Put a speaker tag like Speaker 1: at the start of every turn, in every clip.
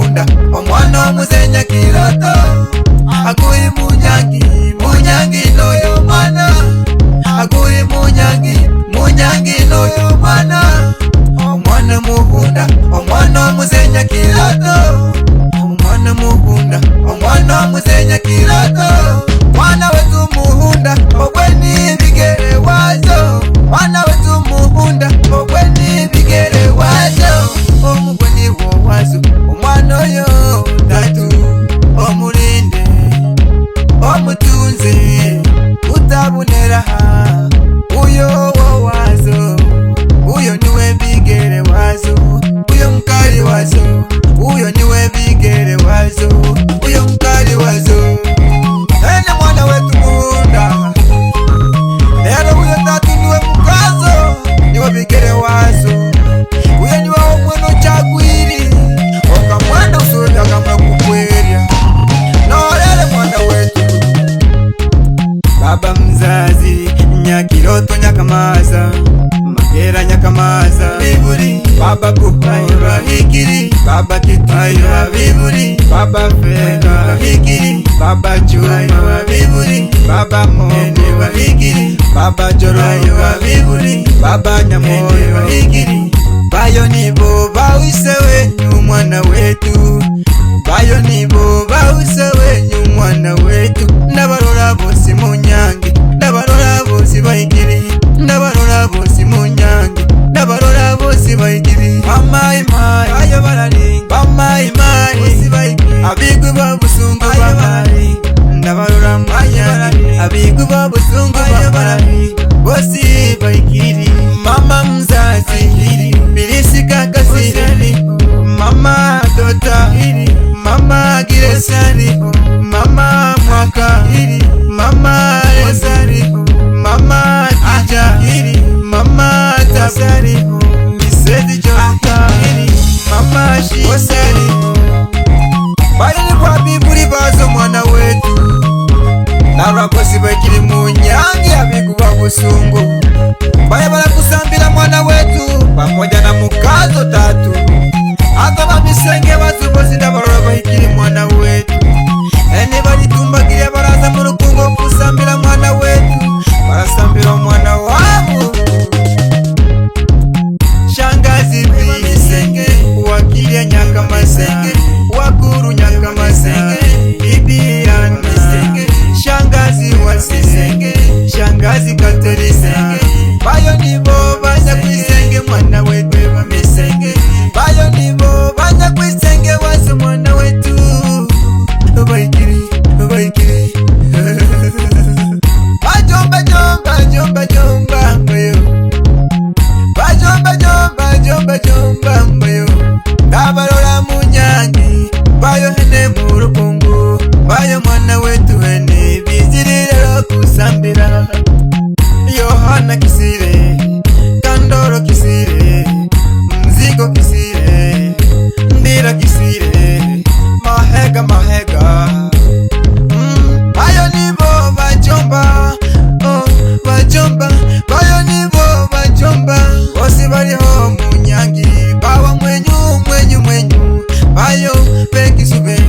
Speaker 1: muhunda omwana omuzenya kiroto aguye munyangi noyo mwana aguye munyangi noyo mwana omwana muhunda omwana omuzenya kiroto omwana muhunda omwana omuzenya kiroto mwana wetu muhunda ogweni bigere wazo mwana wetu muhunda ogweni bigere wazo omugweni wo wazo omwana oyo tatu omulinde omutunze utabunera uyo wo wazo uyo niwe bigere wazo uyo mkali wazo uyo niwe bigere wazo uyo mkali wazo ene mwana wetu muhunda lero uyo tatu niwe mukazo niwe bigere wazo uyo niwe omweno chagwiri okamwenda usuja kamwe kukweria norele mwana wetu baba mzazi nyakiroto nyakamaza magera nyakamaza biburi baba kuhayura hikiri baba kitayura biburi baba fega hikiri baba chuma biburi baba mogo hikiri baba joroyo biburi baba nyamoyo hikiri bayo nibo bawise wenyu mwana wetu bayo nibo bawise wenyu mwana wetu ndabarora bose munyange ndabarora bose bayigiri ndabarora bose munyange ndabarora bose bayigiri mama imari ayo bararinga mama imari bose bayigiri abigwi babusungu babari ndabarora munyange abigwi babusungu babari bose bayigiri mama mzazi bilisi kakasiri mama tota mama giresari mama mwaka mama resari mama tija mama tasari misedi jota mama shosari bali ni kwa biburi bazo mwana wetu narakosi bakiri munyange abikuba busungu baya barakusambira mwana wetu pamoja na mukazo tatu hata bamisenge bazubozi ndabarora bahikiri mwana wetu ene balitumbagira baraza mu rukungo kusambira mwana wetu barasambira mwana wabo shangazi bimisenge wakiria nyaka masenge wakuru nyaka masenge bibian misenge shangazi wasisenge shangazi katolisenge bayo nibo banya kwisenge mwana wetu bamisenge bayo nibo banya kwisenge wazo mwana wetu baikiri bajomba jomba jomba jomba mbayo bajomba jomba jomba jomba mbayo ndabarora munyangi bayo hene mu rukungu bayo mwana wetu hene bizirira kusambira Yohana kisire Kandoro kisire Mzigo kisire Ndira kisire Mahega bayo nibo bajomba bajomba bayo nibo bajomba bose bariho munyangi bawa mwenyu bayo pekisube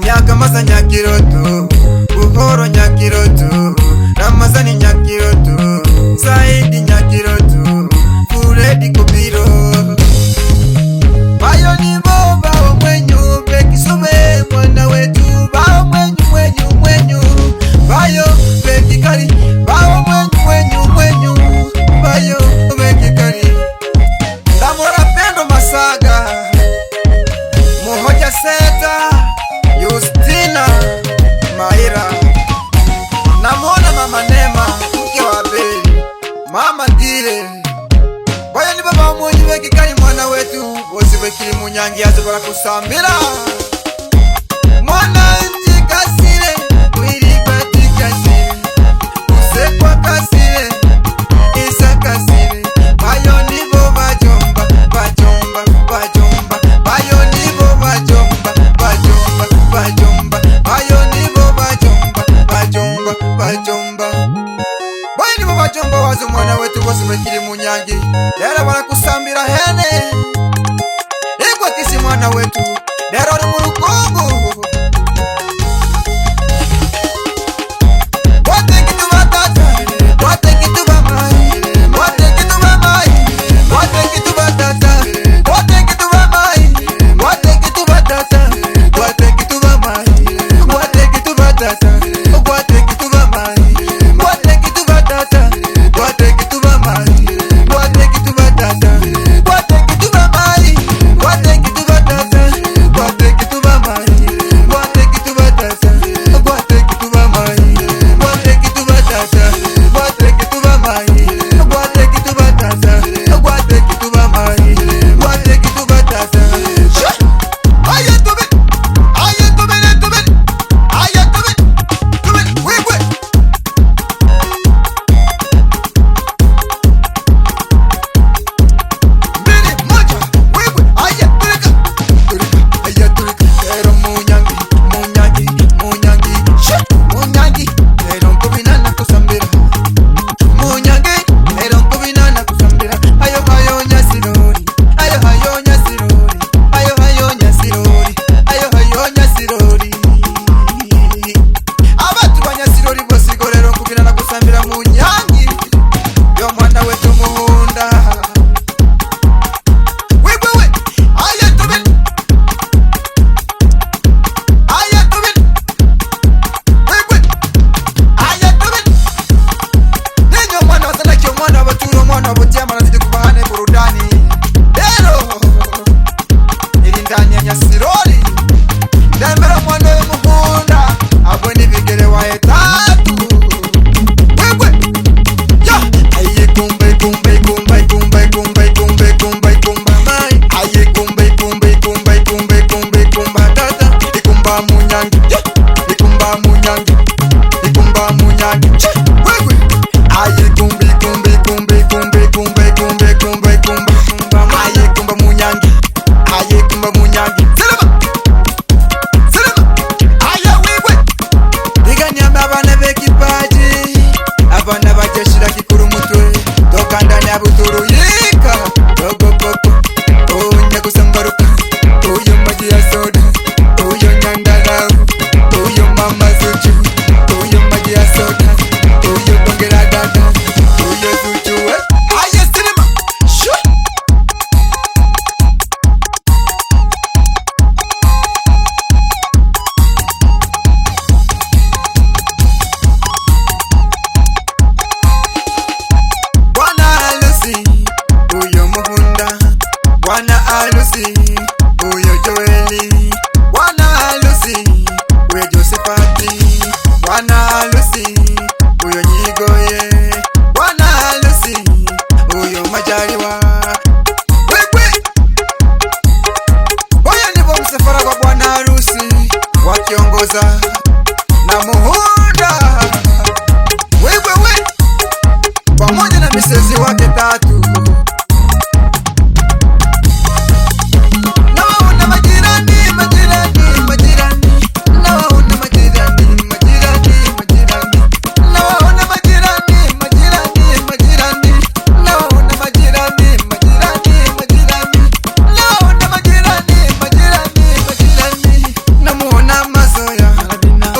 Speaker 1: nyakamaza nyakiroto buhoro nyakiroto ramazani nyakiroto saidi nyakiroto furedi kubiro bayo nibo bawa mwenyu pekisube mwana wetu bawa mwenyu bayo pekikari bawa mwenyu bayo pekikari ndamora pendo masaga muhoja seta Justina Maira namona mama Nema mke wa Beli mama Ndile bayo ni baba mwenyu pekikari mwana wetu bose bekiri munyangi yazo barakusambira mwana nji kasire wirika tikasire usekwa kasire isa kasire bayo nibo bajomba bayo nibo bajomba bayo nibo bajomba bayo nibo bajomba wazo mwana wetu bose bekiri munyangi lero barakusambira hene igwa kisi mwana wetu wetu lero ni murukungu na Muhunda wewe pamoja na misezi wake tatu. Nawaona majirani majirani majirani, nawaona majirani majirani majirani, nawaona majirani majirani majirani, nawaona majirani majirani majirani, nawaona majirani majirani majirani. Namuona Mazoya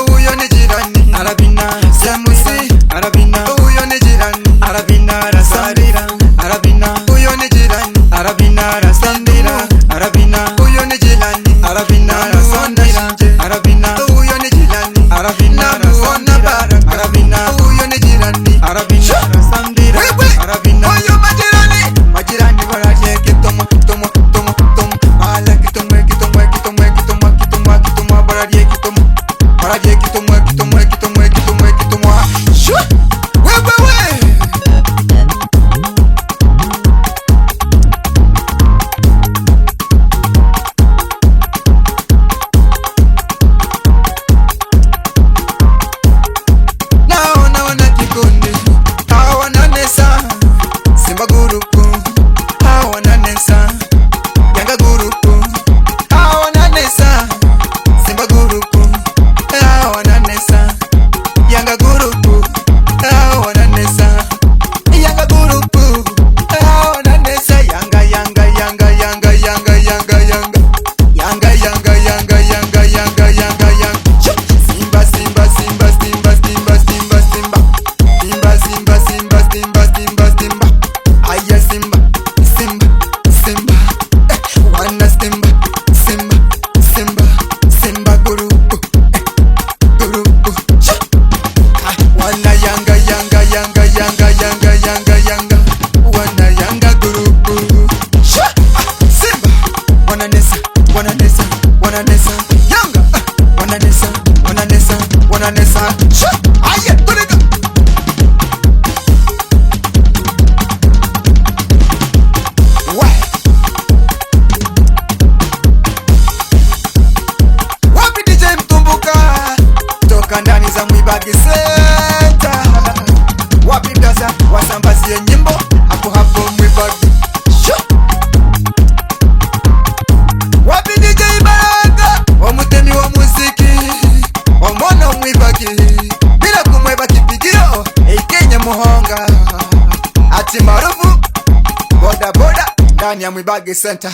Speaker 1: huyo ni jirani, Arabina Samusi Arabina huyo ni jirani, Arabina Rasarira Arabina huyo ni jirani, Arabina Rasandira Arabina huyo ni jirani, Arabina Rasandira Arabina huyo ni jirani, Arabina Rasandira Arabina huyo ni jirani, Arabina Rasandira Arabina huyo majirani. Majirani waraje kitomo tomo tomo tomo ala kitomo kitomo kitomo kitomo kitomo kitomo baraje kitomo baraje kitomo kitomo kitomo kitomo kitomo shoo wewe wananesa, wananesa, yanga, wananesa, wananesa, wananesa, aye, tuliga. Wapi DJ Mtumbuka, toka ndani za Mwibagi Center. Wapi mdasa, wasambazie nyimbo, hapo hapo Mwibagi. Wapi DJ Baraka, wamutemi wa muziki, wamona Mwibagi, bila kumweba kipigio, Kenya Muhonga, ati maarufu boda boda ndani ya Mwibagi Center.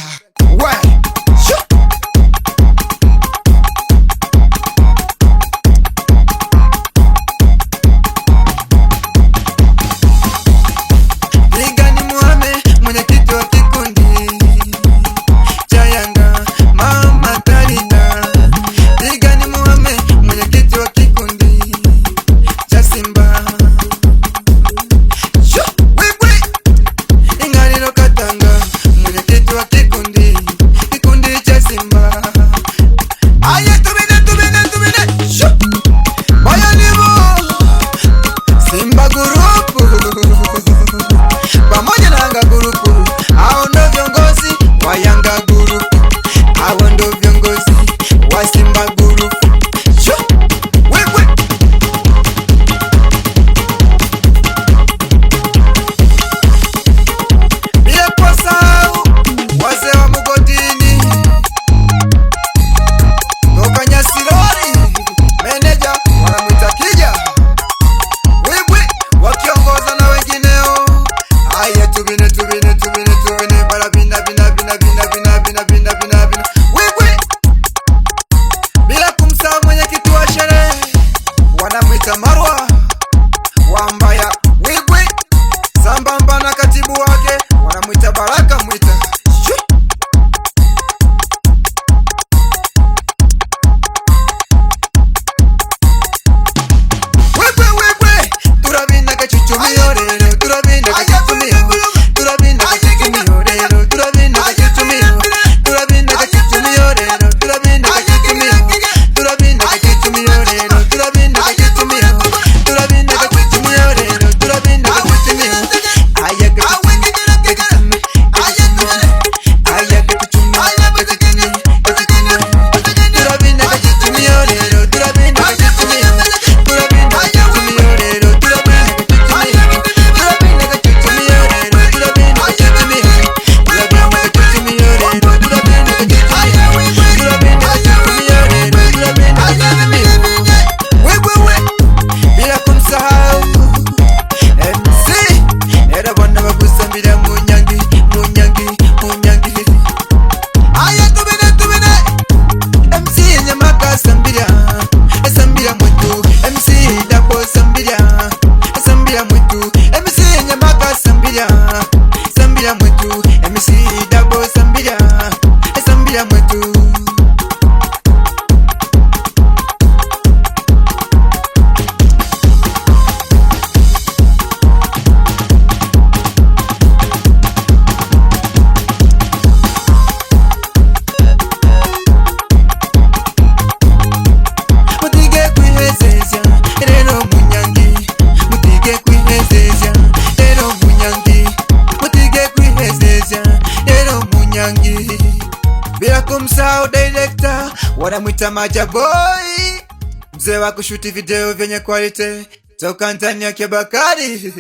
Speaker 1: Pamoja na Yanga Gurupu, hao ndo viongozi wa Yanga Gurupu, hao ndo viongozi wa Simba Gurupu. Wewe bila kusahau wazee wa Mugodini, toka Nyasirori, meneja wanamwita Kija, wewe wakiongoza na wengineo. Aya tubine tubine tubine tubine bara bina bina bina bina bina bina bina bina bina wewe, bila kumsahau mwenyekiti wa sherehe wanamwita Marwa Wambaya, wewe sambamba na katibu wake wanamwita Baraka Mwita. Wewe turabina gachuchumio rero, turabina gachuchumio, turabina gachuchumio rero, turabina gachuchumio, turabina gachuchumio rero, turabina gachuchumio, turabina gachuchumio rero, turabina gachuchumio, turabina gachuchumio rero, turabina gachuchumio. Aya gachuchumio, gachuchumio, aya gachuchumio, gachuchumio, gachuchumio, turabina gachuchumio rero, turabina gachuchumio, turabina gachuchumio rero, turabina bila kumsahau MC era bwana bagusambira munyangi munyangi munyangi. Aya tubine tubine MC Nyamaka sambira sambira mwetu, MC Dapo sambira sambira mwetu, MC Nyamaka sambira sambira mwetu, MC Dapo sambira sambira mwetu. Mutige kwihezeza rero munyangi, mutige kwihezeza rero munyangi, mutige kwihezeza rero munyangi. Bila kumsahau director wanamwita Maja Boy, mzee wa kushuti video vyenye quality toka ndani ya Kebakari.